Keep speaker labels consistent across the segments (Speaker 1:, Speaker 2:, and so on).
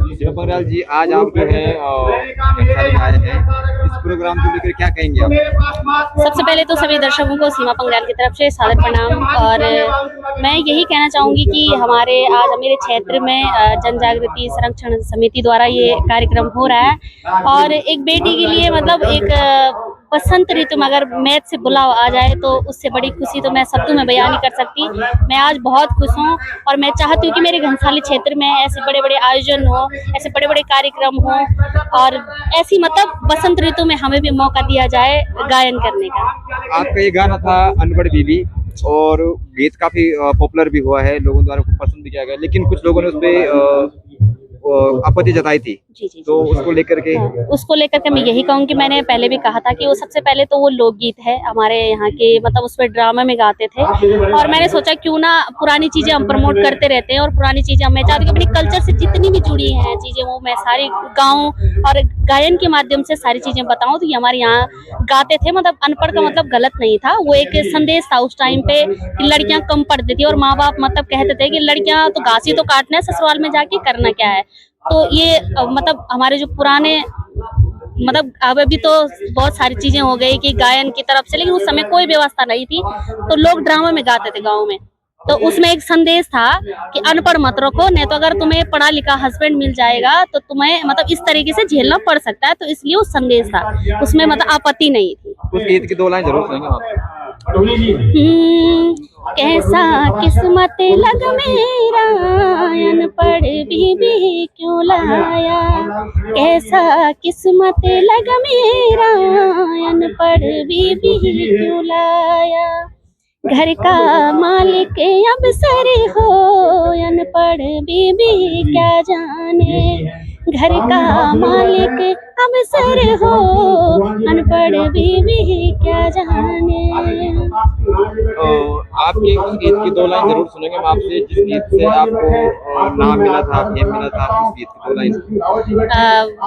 Speaker 1: शिवा पंगराल जी, आज आप जो है घंटाले में आए हैं, इस प्रोग्राम को लेकर क्या कहेंगे आप?
Speaker 2: सबसे पहले तो सभी दर्शकों को सीमा पंगराल की तरफ से सादर प्रणाम। और मैं यही कहना चाहूँगी कि हमारे आज मेरे क्षेत्र में जन जागृति संरक्षण समिति द्वारा ये कार्यक्रम हो रहा है। और एक बेटी के लिए मतलब एक बसंत ऋतु में अगर मैच से बुलाव आ जाए तो उससे बड़ी खुशी तो मैं शब्दों में बयान नहीं कर सकती। मैं आज बहुत खुश हूँ और मैं चाहती हूँ कि मेरे घनसाली क्षेत्र में ऐसे बड़े बड़े आयोजन हो, ऐसे बड़े बड़े कार्यक्रम हो और ऐसी मतलब बसंत ऋतु में हमें भी मौका दिया जाए गायन करने का।
Speaker 1: आपका ये गाना था अनपढ़ बीबी, और गीत काफी पॉपुलर भी हुआ है, लोगों द्वारा खूब पसंद भी किया गया, लेकिन कुछ लोगों ने उसपे आपत्ति जताई थी।
Speaker 2: जी जी
Speaker 1: तो उसको लेकर के
Speaker 2: उसको लेकर के मैं यही कहूँगी, मैंने पहले भी कहा था कि वो सबसे पहले तो वो लोकगीत है हमारे यहाँ के, मतलब उसमें ड्रामा में गाते थे। और मैंने सोचा क्यों ना पुरानी चीजें हम प्रमोट करते रहते हैं और पुरानी चीजें मैं चाहती हूँ कि अपनी कल्चर से जितनी भी जुड़ी हैं चीजें वो मैं सारी गाऊं और गायन के माध्यम से सारी चीजें बताऊं। तो ये हमारे यहाँ गाते थे, मतलब अनपढ़ का मतलब गलत नहीं था, वो एक संदेश था उस टाइम पे कि लड़कियां कम पढ़ती थी और माँ बाप मतलब कहते थे कि लड़कियां तो घास ही तो काटना है, ससुराल में जाके करना क्या है। तो ये मतलब हमारे जो पुराने मतलब अब अभी तो बहुत सारी चीजें हो गई कि गायन की तरफ से, लेकिन उस समय कोई व्यवस्था नहीं थी तो लोग ड्रामा में गाते थे गाँव में। तो उसमें एक संदेश था कि अनपढ़ मत रखो, नहीं तो अगर तुम्हें पढ़ा लिखा हस्बैंड मिल जाएगा तो तुम्हें मतलब इस तरीके से झेलना पड़ सकता है। तो इसलिए वो संदेश था, उसमें मतलब आपत्ति नहीं थी।
Speaker 1: उस गीत की दो लाइन जरूर सुनेंगे आप।
Speaker 2: कैसा किस्मत लग मेरा अनपढ़ बीबी क्यों लाया, कैसा किस्मत लग मेरा अनपढ़ बीबी क्यों लाया, घर का मालिक अब सर हो अनपढ़ बीबी क्या जाने, घर का मालिक अब सर हो अनपढ़ बीबी क्या जाने।
Speaker 1: आपके उस गीत की दो लाइन जरूर सुनेंगे हम आपसे, जिस गीत से आपको नाम मिला था, फेम मिला था, उस गीत की दो लाइन।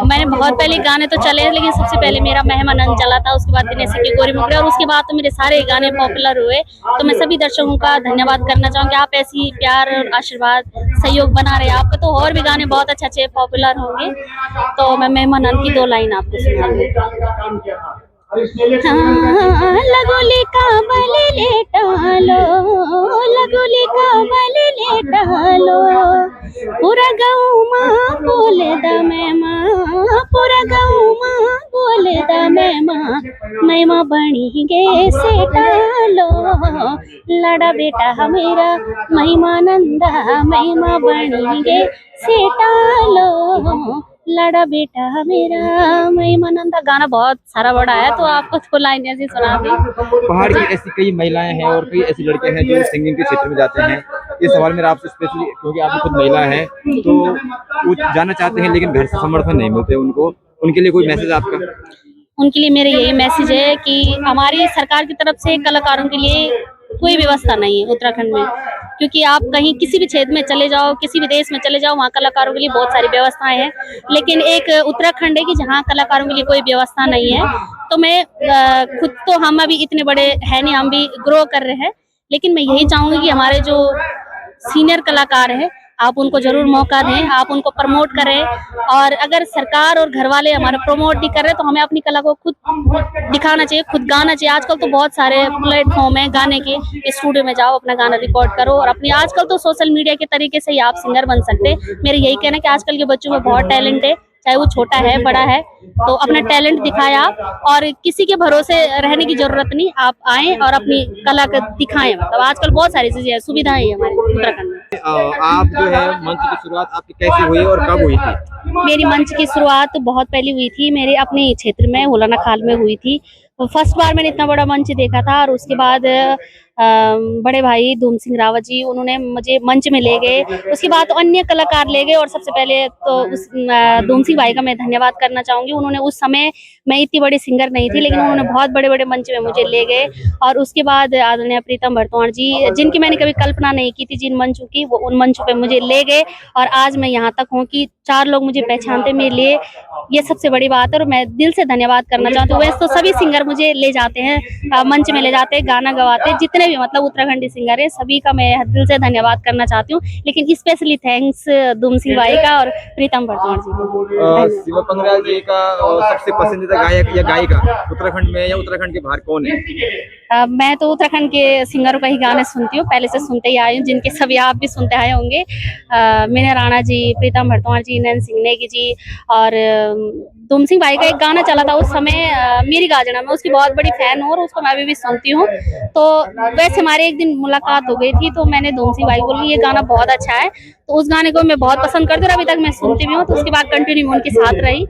Speaker 2: मैंने बहुत पहले गाने तो चले, लेकिन सबसे पहले मेरा मेहमानंद चला था, उसके बाद दिनेश की गोरी मुकड़े और उसके बाद तो मेरे सारे गाने पॉपुलर हुए। तो मैं सभी दर्शकों का धन्यवाद करना चाहूँगी, आप ऐसी प्यार और आशीर्वाद सहयोग बना रहे, आपका तो और भी गाने बहुत अच्छे अच्छे पॉपुलर होंगे। तो मैं मेहमानंद की दो लाइन आपको सुनाऊंगी। लगोली का बल लेटा लो, लगोली का बल लेटा लो, पूरा गाँव माँ बोले दा मैं माँ, पूरा गाँव माँ बोले दा मैं माँ बनी गे से टालो, लाड़ा बेटा मेरा महिमानंदा महिमा बनी गे से टालो, लाड़ा बेटा मेरा महिमानंदा। गाना बहुत सारा बड़ा है तो आपको तो लाइन ऐसी सुना दी।
Speaker 1: पहाड़ की ऐसी कई महिलाएं हैं और कई ऐसी लड़कियां हैं जो सिंगिंग के क्षेत्र में जाते हैं। इस सवाल मेरा आपसे स्पेशली, क्योंकि आप खुद महिला हैं, तो वो जाना चाहते हैं लेकिन घर से समर्थन नहीं मिलते उनको, उनके लिए कोई मैसेज आपका?
Speaker 2: उनके लिए मेरा यही मैसेज है कि हमारी सरकार की तरफ से कलाकारों के लिए कोई व्यवस्था नहीं है उत्तराखंड में, क्योंकि आप कहीं किसी भी क्षेत्र में चले जाओ, किसी भी देश में चले जाओ, वहाँ कलाकारों के लिए बहुत सारी व्यवस्थाएं हैं, लेकिन एक उत्तराखंड है कि जहाँ कलाकारों के लिए कोई व्यवस्था नहीं है। तो मैं खुद तो हम अभी इतने बड़े है नहीं, हम भी ग्रो कर रहे हैं, लेकिन मैं यही चाहूंगी कि हमारे जो सीनियर कलाकार है आप उनको जरूर मौका दें, आप उनको प्रमोट करें। और अगर सरकार और घर वाले हमारे प्रमोट नहीं कर रहे तो हमें अपनी कला को खुद दिखाना चाहिए, खुद गाना चाहिए। आजकल तो बहुत सारे प्लेटफॉर्म है गाने के, स्टूडियो में जाओ, अपना गाना रिकॉर्ड करो और अपनी, आजकल तो सोशल मीडिया के तरीके से ही आप सिंगर बन सकते हैं। मेरा यही कहना है कि आजकल के बच्चों में बहुत टैलेंट है, चाहे वो छोटा है बड़ा है, तो अपना टैलेंट दिखाएं आप, और किसी के भरोसे रहने की जरूरत नहीं, आप आए और अपनी कला को दिखाएं। मतलब आजकल बहुत सारी चीजें सुविधाएं हैं हमारे उत्तराखंड में।
Speaker 1: आप जो है मंच की शुरुआत आपकी कैसे हुई और कब हुई थी?
Speaker 2: मेरी मंच की शुरुआत बहुत पहले हुई थी, मेरे अपने क्षेत्र में होलाना खाल में हुई थी। फर्स्ट बार मैंने इतना बड़ा मंच देखा था और उसके बाद बड़े भाई धूम सिंह रावत जी उन्होंने मुझे मंच में ले गए, उसके बाद तो अन्य कलाकार ले गए और सबसे पहले तो उस धूम सिंह भाई का मैं धन्यवाद करना चाहूंगी। उन्होंने उस समय, मैं इतनी बड़ी सिंगर नहीं थी, लेकिन उन्होंने बहुत बड़े बड़े मंच में मुझे ले गए। और उसके बाद आदरणीय प्रीतम भरतौड़ जी, जिनकी मैंने कभी कल्पना नहीं की थी, जिन मंचों की, वो उन मंचों पे मुझे ले गए और आज मैं यहाँ तक हूँ कि 4 लोग मुझे पहचानते मेरे लिए, ये सबसे बड़ी बात है और मैं दिल से धन्यवाद करना चाहती हूँ। वैसे तो सभी सिंगर मुझे ले जाते हैं, मंच में ले जाते हैं, गाना गवाते हैं, जितने भी मतलब उत्तराखंडी सिंगर है, सभी का मैं दिल से धन्यवाद करना चाहती हूँ, लेकिन स्पेशली थैंक्स दुम सिंह भाई का और प्रीतम भरतौड़ जी को। धन्यवाद।
Speaker 1: शिवा पंगराल जी का सबसे पसंदीदा गायक या गायिका उत्तराखंड में या उत्तराखंड के बाहर कौन है?
Speaker 2: मैं तो उत्तराखंड के सिंगरों का ही गाने सुनती हूँ, पहले से सुनते ही आई हूँ, जिनके सभी आप भी सुनते आए होंगे। मीना राणा जी, प्रीतम भरतौड़ जी, नैन सिंह नेगी जी और दुम सिंह भाई का एक गाना चला था उस समय, मेरी गाजना, मैं उसकी बहुत बड़ी फैन हूँ और उसको मैं अभी भी सुनती हूँ। तो वैसे हमारी एक दिन मुलाकात हो गई थी, तो मैंने दुम सिंह भाई को बोली ये गाना बहुत अच्छा है, तो उस गाने को मैं बहुत पसंद करती हूँ और अभी तक मैं सुनती भी हूँ। तो उसके बाद कंटिन्यू मैं उनके साथ रही।